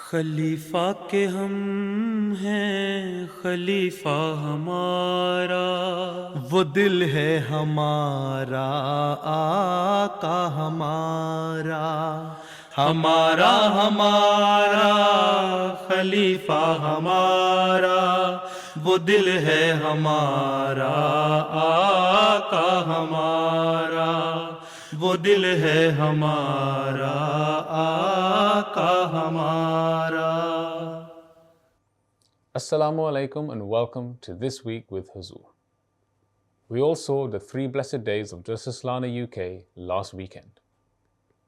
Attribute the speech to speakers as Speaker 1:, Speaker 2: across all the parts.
Speaker 1: خلیفہ کے ہم ہیں خلیفہ ہمارا، وہ دل ہے ہمارا آقا ہمارا، ہمارا ہمارا خلیفہ ہمارا، وہ دل ہے ہمارا آقا ہمارا، وہ دل ہے ہمارا آقا ہمارا۔
Speaker 2: Assalamu alaikum and welcome to This Week with Huzoor. We all saw the 3 blessed days of Jalsa Salana UK last weekend.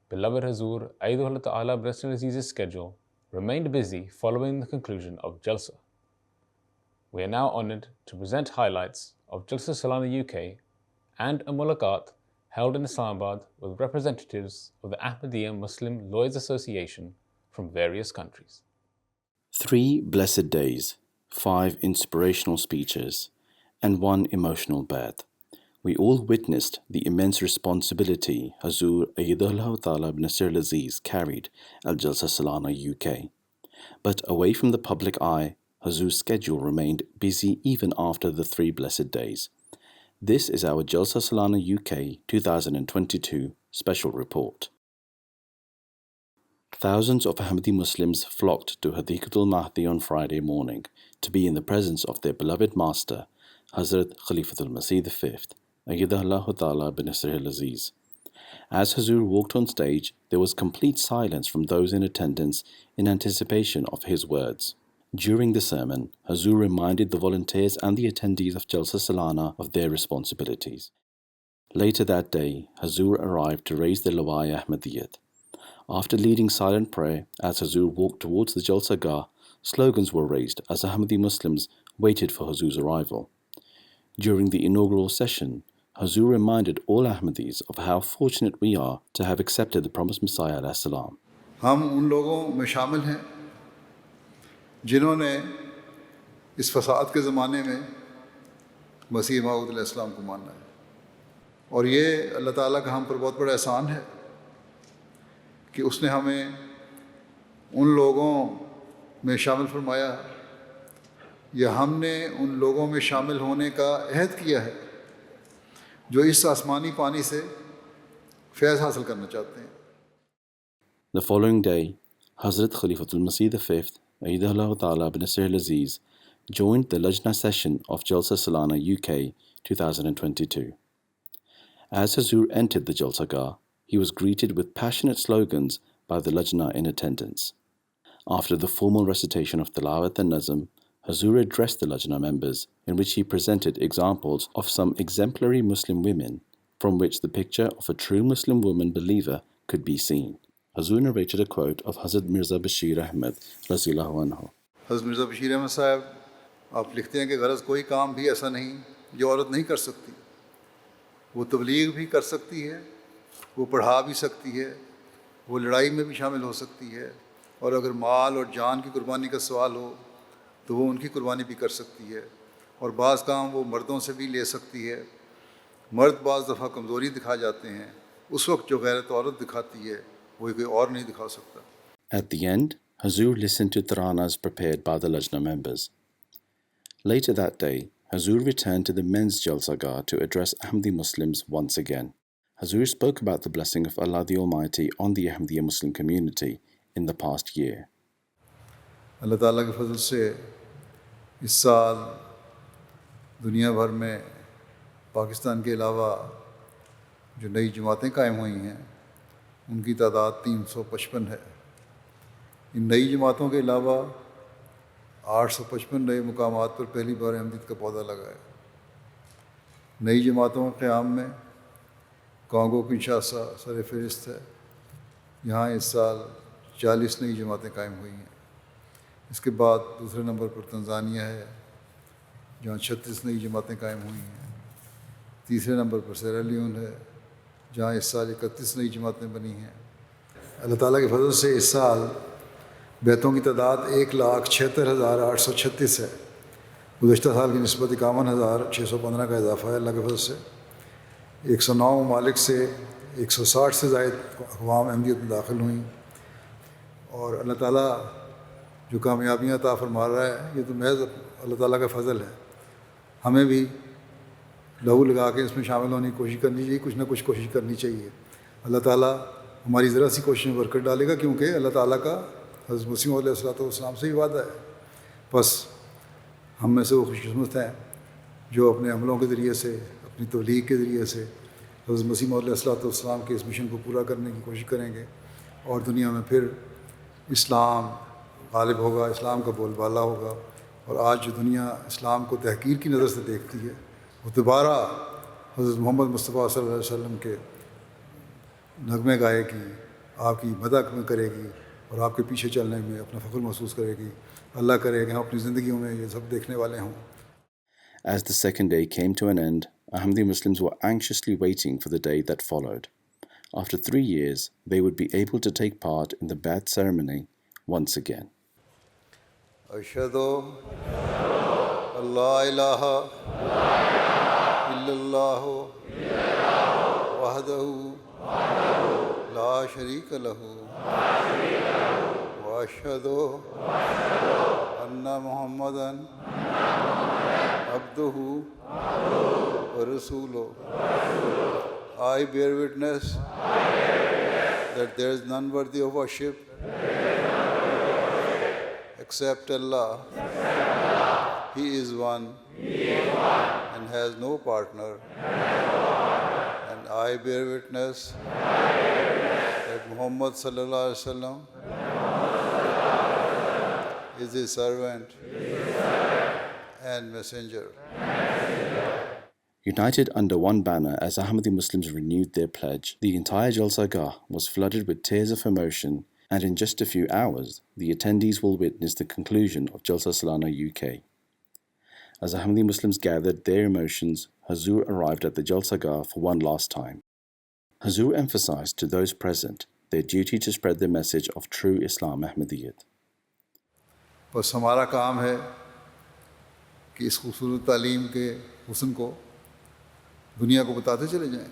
Speaker 2: Beloved Huzoor, Aidullah Ta'ala Blessed Aziz's schedule remained busy following the conclusion of Jalsa. We are now honoured to present highlights of Jalsa Salana UK and a Mulaqat held in Islamabad with representatives of the Ahmadiyya Muslim Lawyers Association from various countries.
Speaker 3: 3 blessed days, 5 inspirational speeches, and 1 emotional bath. We all witnessed the immense responsibility Hazur Ayyadullah Ta'ala ibn Nasir al-Aziz carried at Jalsa Salana UK. But away from the public eye, Hazur's schedule remained busy even after the 3 blessed days. This is our Jalsa Salana UK 2022 special report. Thousands of Ahmadi Muslims flocked to Khilafat Mahdi on Friday morning to be in the presence of their beloved master, Hazrat Khalifatul Masih V, Ayyadullah Ta'ala bin Nasir al-Aziz. As Huzoor walked on stage, there was complete silence from those in attendance in anticipation of his words. During the sermon, Huzoor reminded the volunteers and the attendees of Jalsa Salana of their responsibilities. Later that day, Huzoor arrived to raise the Lawaya Ahmadiyyat. After leading silent prayer, as Huzoor walked towards the Jalsa Gah, slogans were raised as Ahmadi Muslims waited for Huzoor's arrival. During the inaugural session, Huzoor reminded all Ahmadis of how fortunate we are to have accepted the promised Messiah alayhi salam.
Speaker 4: ہم ان لوگوں میں شامل ہیں جنہوں نے اس فساد کے زمانے میں مسیح موعود علیہ السلام کو ماننا ہے، اور یہ اللہ تعالیٰ کا ہم پر بہت بڑا احسان ہے کہ اس نے ہمیں ان لوگوں میں شامل فرمایا، یا ہم نے ان لوگوں میں شامل ہونے کا عہد کیا ہے جو اس آسمانی پانی سے فیض حاصل کرنا چاہتے ہیں۔
Speaker 3: The following day, Hazrat Khalifatul Masih V, Ayyadullah Ta'ala bin Nasir al-Aziz, joined the Lajna session of Jalsa Salana UK 2022. As Huzoor entered the Jalsa Gah, he was greeted with passionate slogans by the Lajna in attendance. After the formal recitation of Tilawat and Nazm, Huzoor addressed the Lajna members, in which he presented examples of some exemplary Muslim women, from which the picture of a true Muslim woman believer could be seen. Huzoor narrated a quote of Hazrat Mirza Bashir Ahmed Raziyallahu anhu.
Speaker 4: حضرت مرزا بشیر احمد صاحب آپ لکھتے ہیں کہ غرض کوئی کام بھی ایسا نہیں جو عورت نہیں کر سکتی۔ وہ تبلیغ بھی کر سکتی ہے، وہ پڑھا بھی سکتی ہے، وہ لڑائی میں بھی شامل ہو سکتی ہے، اور اگر مال اور جان کی قربانی کا سوال ہو تو وہ ان کی قربانی بھی کر سکتی ہے، اور بعض کام وہ مردوں سے بھی لے سکتی ہے۔ مرد بعض دفعہ کمزوری دکھا جاتے ہیں، اس وقت جو غیرت عورت دکھاتی ہے وہ کوئی اور نہیں دکھا سکتا۔
Speaker 3: At the end, Huzoor listened to taranas prepared by the Lajna members. Later that day, Huzoor returned to the men's Jalsa Gah to address Ahmadi Muslims once again. Huzoor spoke about the blessing of Allah the Almighty on the Ahmadiyya Muslim community in the past year.
Speaker 4: اللہ تعالیٰ کے فضل سے اس سال دنیا بھر میں پاکستان کے علاوہ جو نئی جماعتیں قائم ہوئی ہیں ان کی تعداد 355 ہے۔ ان نئی جماعتوں کے علاوہ 855 نئے مقامات پر پہلی بار احمدیت کا پودا لگا ہے۔ نئی جماعتوں کے قیام میں کانگو کنشاسا سر فہرست ہے، یہاں اس سال 40 نئی جماعتیں قائم ہوئی ہیں۔ اس کے بعد دوسرے نمبر پر تنزانیہ ہے جہاں 36 نئی جماعتیں قائم ہوئی ہیں۔ تیسرے نمبر پر سیرا لیون ہے جہاں اس سال 31 نئی جماعتیں بنی ہیں۔ اللہ تعالیٰ کے فضل سے اس سال بیتوں کی تعداد 1,76,836 ہے۔ گزشتہ سال کی نسبت 51,615 کا اضافہ ہے اللہ کے فضل سے۔ 109 ممالک سے 160 سے زائد اقوام احمدیت میں داخل ہوئیں، اور اللہ تعالیٰ जो कामयाबियाँ अता फरमा रहा है, ये तो महज अल्लाह ताला का फ़ज़ल है। हमें भी लहू लगा के इसमें शामिल होने की कोशिश करनी चाहिए, कुछ ना कुछ कोशिश करनी चाहिए। अल्लाह ताला हमारी ज़रा सी कोशिश में बरकत डालेगा, क्योंकि अल्लाह ताला का हज़रत मसीह अलैहिस्सलाम से ही वादा है। बस हम में से वो खुशकिस्मत हैं जो अपने अमलों के ज़रिए से, अपनी तबलीग के ज़रिए से हज़रत मसीह अलैहिस्सलाम के इस मिशन को पूरा करने की कोशिश करेंगे और दुनिया में फिर इस्लाम गालिब होगा, इस्लाम का बोलबाला होगा। और आज जो दुनिया इस्लाम को तहकीर की नज़र से देखती है, वो दोबारा हज़रत मोहम्मद मुस्तफ़ा सल्लल्लाहु अलैहि वसल्लम के नगमे गाएगी, आपकी मदद में करेगी और आपके पीछे चलने में अपना फ़ख्र महसूस करेगी। अल्लाह करे कि हम अपनी ज़िंदगियों में ये सब देखने वाले हों।
Speaker 3: As the second day came to an end, Ahmadi Muslims were anxiously waiting for the day that followed. After 3 years, they would be able to take part in the Bai'at ceremony once again.
Speaker 4: अशहदु Allah इलाहा इल्लल्लाहु वहदहु ला शरीक लहु व अशहदु अन्ना Muhammadan अब्दुहु व रसूलुहु. I bear witness that there is none worthy of worship except Allah. He is one and has no partner. And I bear witness that Muhammad sallallahu alaihi wasallam is his servant and messenger.
Speaker 3: United under one banner as Ahmadi Muslims renewed their pledge, the entire Jalsa Gah was flooded with tears of emotion, and in just a few hours, the attendees will witness the conclusion of Jalsa Salana UK. As Ahmadi Muslims gathered their emotions, Huzoor arrived at the Jalsa Gah for one last time. Huzoor emphasized to those present their duty to spread the message of true Islam Ahmadiyyat.
Speaker 4: बस हमारा काम है कि इस खूबसूरत तालीम के हुस्न को दुनिया को बताते चले जाएं।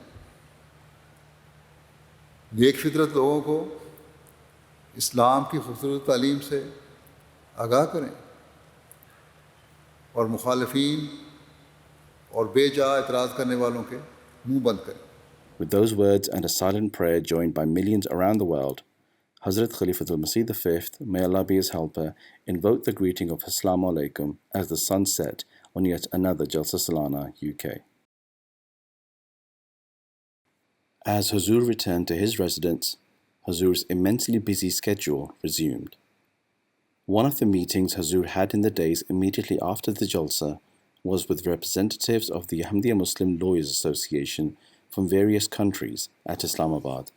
Speaker 4: नेक फितरत लोगों को इस्लाम की खूबसूरत तालीम से आगाह करें और मुखालिफीन और बेजा एतराज़ करने वालों के मुंह बंद करें.
Speaker 3: With those words and a silent prayer joined by millions around the world, Hazrat Khalifatul Masih V, may Allah be his helper, invoked the greeting of Assalamu alaikum as the sun set on yet another Jalsa Salana UK. As Huzoor returned to his residence, Huzoor's immensely busy schedule resumed. One of the meetings Huzoor had in the days immediately after the Jalsa was with representatives of the Ahmadiyya Muslim Lawyers Association from various countries at Islamabad.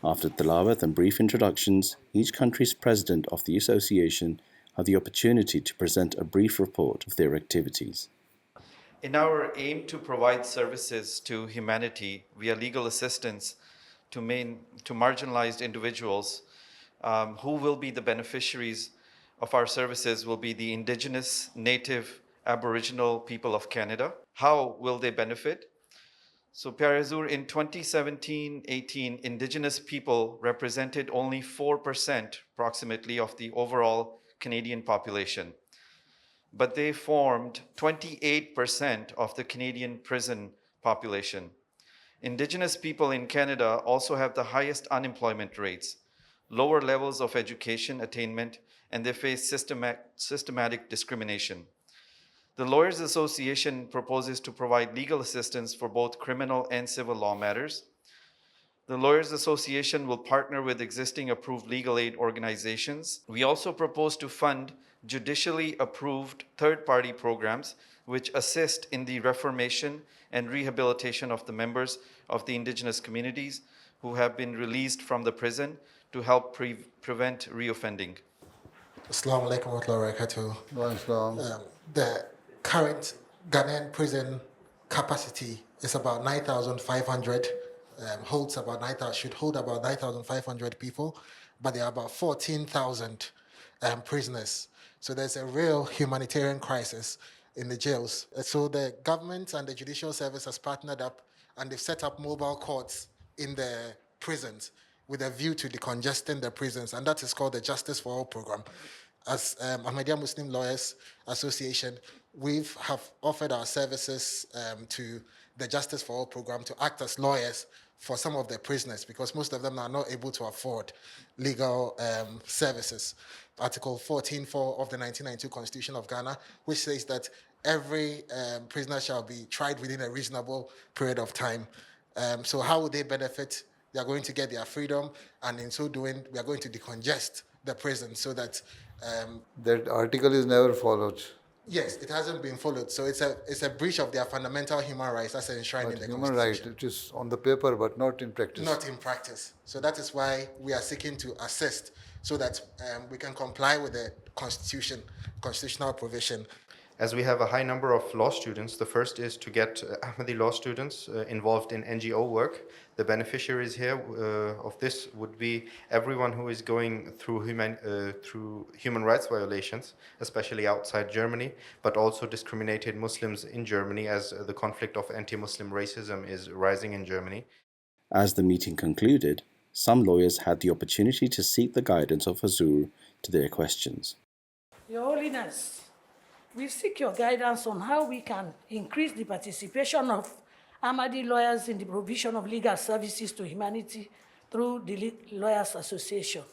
Speaker 3: After tilawat and brief introductions, each country's president of the association had the opportunity to present a brief report of their activities.
Speaker 5: In our aim to provide services to humanity via legal assistance to marginalized individuals, who will be the beneficiaries of our services will be the indigenous, native, aboriginal people of Canada. How will they benefit? So, Pyare Huzoor, in 2017-18, indigenous people represented only 4% approximately of the overall Canadian population, but they formed 28% of the Canadian prison population. Indigenous people in Canada also have the highest unemployment rates, lower levels of education attainment, and they face systematic discrimination. The Lawyers Association proposes to provide legal assistance for both criminal and civil law matters. The Lawyers Association will partner with existing approved legal aid organizations. We also propose to fund judicially approved third-party programs which assist in the reformation and rehabilitation of the members of the indigenous communities who have been released from the prison to help prevent reoffending.
Speaker 6: Assalamu alaikum wa rahmatullahi wa barakatuh. The current Ghanaian prison capacity is about 9,500. Should hold about 9,500 people, but there are about 14,000 prisoners. So there's a real humanitarian crisis in the jails. So the government and the judicial service has partnered up, and they've set up mobile courts in the prisons with a view to decongesting the prisons, and that is called the Justice for All program. As Ahmadiyya Muslim Lawyers Association, we have offered our services to the Justice for All program to act as lawyers for some of the prisoners, because most of them are not able to afford legal services. Article 14.4 of the 1992 Constitution of Ghana, which says that every prisoner shall be tried within a reasonable period of time. So how would they benefit? They are going to get their freedom, and in so doing, we are going to decongest the prison so that...
Speaker 4: that article is never followed.
Speaker 6: Yes, it hasn't been followed. So it's a breach of their fundamental human rights that's enshrined in the
Speaker 4: Human
Speaker 6: Constitution.
Speaker 4: right, it is on the paper, but not in practice.
Speaker 6: Not in practice. So that is why we are seeking to assist so that we can comply with the constitutional provision.
Speaker 7: As we have a high number of law students, the first is to get Ahmadi law students involved in NGO work. The beneficiaries here of this would be everyone who is going through human rights violations, especially outside Germany, but also discriminated Muslims in Germany, as the conflict of anti-Muslim racism is rising in Germany.
Speaker 3: As the meeting concluded, some lawyers had the opportunity to seek the guidance of Huzoor to their questions.
Speaker 8: Your Holiness, we seek your guidance on how we can increase the participation of Ahmadi lawyers in the provision of legal services to humanity through the Lawyers Association.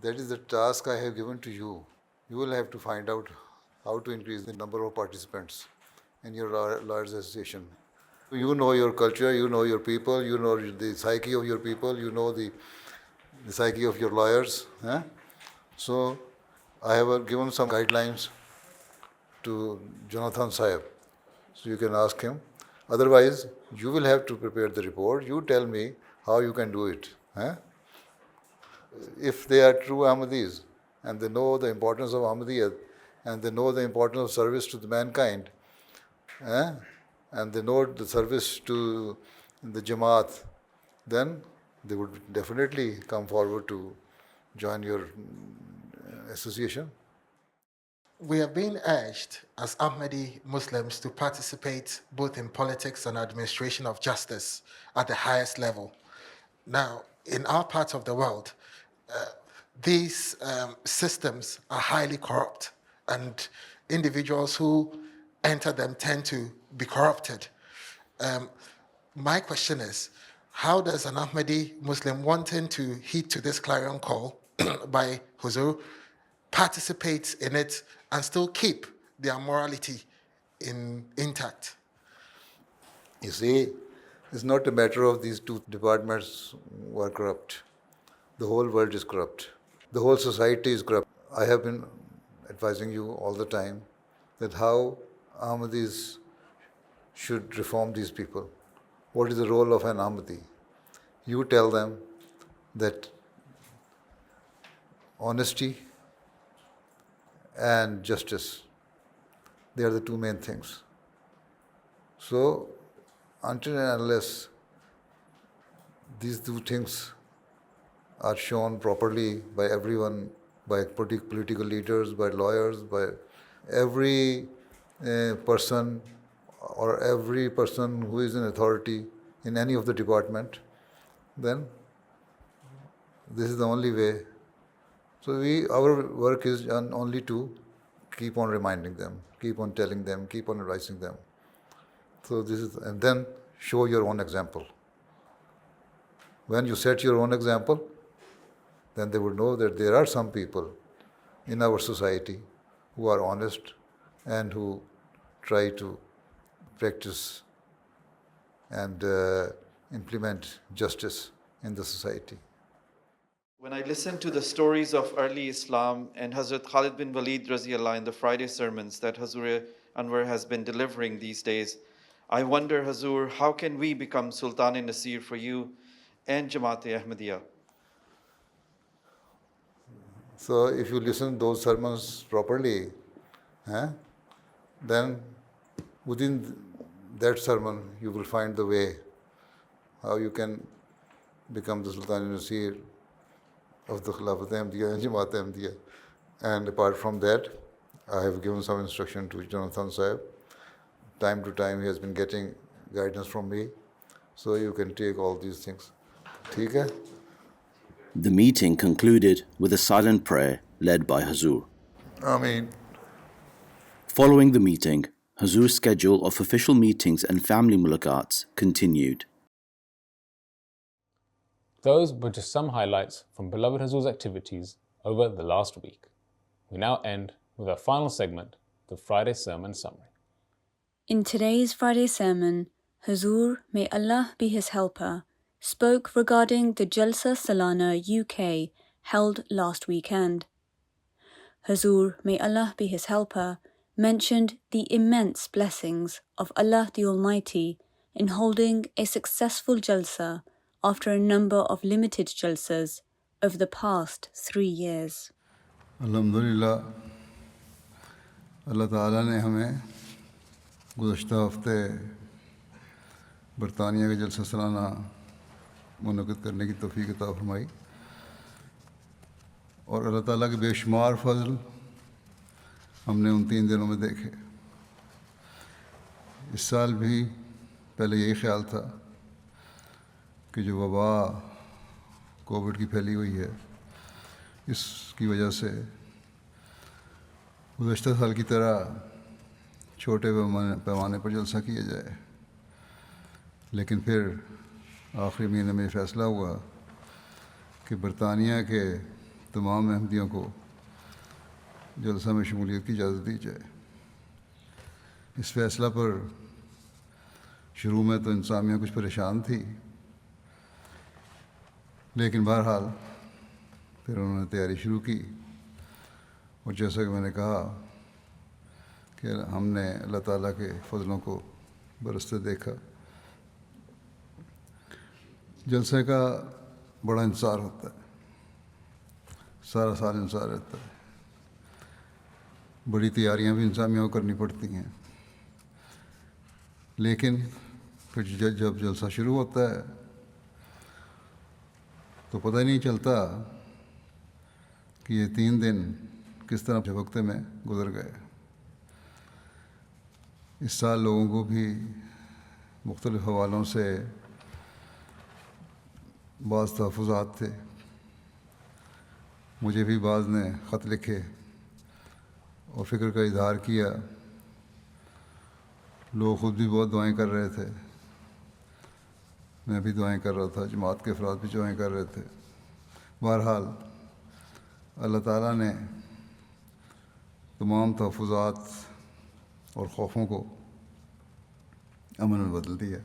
Speaker 4: That is the task I have given to you. You will have to find out how to increase the number of participants in your Lawyers Association. You know your culture, you know your people, you know the psyche of your people, you know the psyche of your lawyers. So I have given some guidelines to Jonathan Sahib, so you can ask him. Otherwise, you will have to prepare the report. You tell me how you can do it. If they are true Ahmadis and they know the importance of Ahmadiyya and they know the importance of service to the mankind, and they know the service to the Jama'at, then they would definitely come forward to join your association.
Speaker 6: We have been urged as Ahmadi Muslims to participate both in politics and administration of justice at the highest level. Now, in our part of the world, these systems are highly corrupt, and individuals who enter them tend to be corrupted. My question is, how does an Ahmadi Muslim wanting to heed to this clarion call by Huzoor participate in it and still keep their morality intact?
Speaker 4: You see, it's not a matter of these two departments who are corrupt. The whole world is corrupt. The whole society is corrupt. I have been advising you all the time that how Ahmadis should reform these people. What is the role of an Ahmadi? You tell them that honesty and justice, they are the two main things. So, until and unless these two things are shown properly by everyone, by political leaders, by lawyers, by every person or every person who is in authority in any of the department, then this is the only way. So our work is only to keep on reminding them, keep on telling them, keep on advising them. So this is, and then show your own example. When you set your own example, then they would know that there are some people in our society who are honest and who try to practice and implement justice in the society.
Speaker 5: When I listen to the stories of early Islam and Hazrat Khalid bin Walid Raziallah in the Friday sermons that Huzoor Anwar has been delivering these days, I wonder, Huzoor, how can we become Sultan-e-Nasir for you and Jama'at-e-Ahmadiyya?
Speaker 4: So if you listen to those sermons properly, then within that sermon you will find the way how you can become the Sultan-e-Nasir of the Khilafat Ahmadiyya and Jama'at Ahmadiyya. And apart from that, I have given some instruction to Jonathan Saib. Time to time he has been getting guidance from me. So you can take all these things. ٹھیک ہے.
Speaker 3: The meeting concluded with a silent prayer led by Huzoor.
Speaker 4: Ameen.
Speaker 3: Following the meeting, Huzoor's schedule of official meetings and family mulaqats continued.
Speaker 2: Those were just some highlights from beloved Huzoor's activities over the last week. We now end with our final segment, the Friday Sermon Summary.
Speaker 9: In today's Friday sermon, Huzoor, may Allah be his helper, spoke regarding the Jalsa Salana UK held last weekend. Huzoor, may Allah be his helper, mentioned the immense blessings of Allah the Almighty in holding a successful Jalsa after a number of limited Jalsas over the past 3 years.
Speaker 4: الحمدللہ اللہ تعالیٰ نے ہمیں گزشتہ ہفتے برطانیہ کا جلسہ سالانہ منعقد کرنے کی توفیق عطا فرمائی، اور اللہ تعالیٰ کے بے شمار فضل ہم نے ان 3 دنوں میں دیکھے. اس سال بھی پہلے یہی خیال تھا کہ جو وبا کووڈ کی پھیلی ہوئی ہے، اس کی وجہ سے گزشتہ سال کی طرح چھوٹے پیمانے پر جلسہ کیا جائے، لیکن پھر آخری مہینے میں یہ فیصلہ ہوا کہ برطانیہ کے تمام احمدیوں کو جلسہ میں شمولیت کی اجازت دی جائے. اس فیصلہ پر شروع میں تو انتظامیہ کچھ پریشان تھی، لیکن بہرحال پھر انہوں نے تیاری شروع کی، اور جیسا کہ میں نے کہا کہ ہم نے اللہ تعالیٰ کے فضلوں کو برستے دیکھا. جلسے کا بڑا انتظار ہوتا ہے، سارا سال انتظار رہتا ہے، بڑی تیاریاں بھی انتظامیہ کو کرنی پڑتی ہیں، لیکن پھر جب جلسہ شروع ہوتا ہے تو پتہ ہی نہیں چلتا کہ یہ 3 دن کس طرح جھپکتے میں گزر گئے. اس سال لوگوں کو بھی مختلف حوالوں سے بعض تحفظات تھے. مجھے بھی بعض نے خط لکھے اور فکر کا اظہار کیا. لوگ خود بھی بہت دعائیں کر رہے تھے، میں بھی دعائیں کر رہا تھا، جماعت کے افراد بھی دعائیں کر رہے تھے. بہرحال اللہ تعالیٰ نے تمام تحفظات اور خوفوں کو امن میں بدل دیا.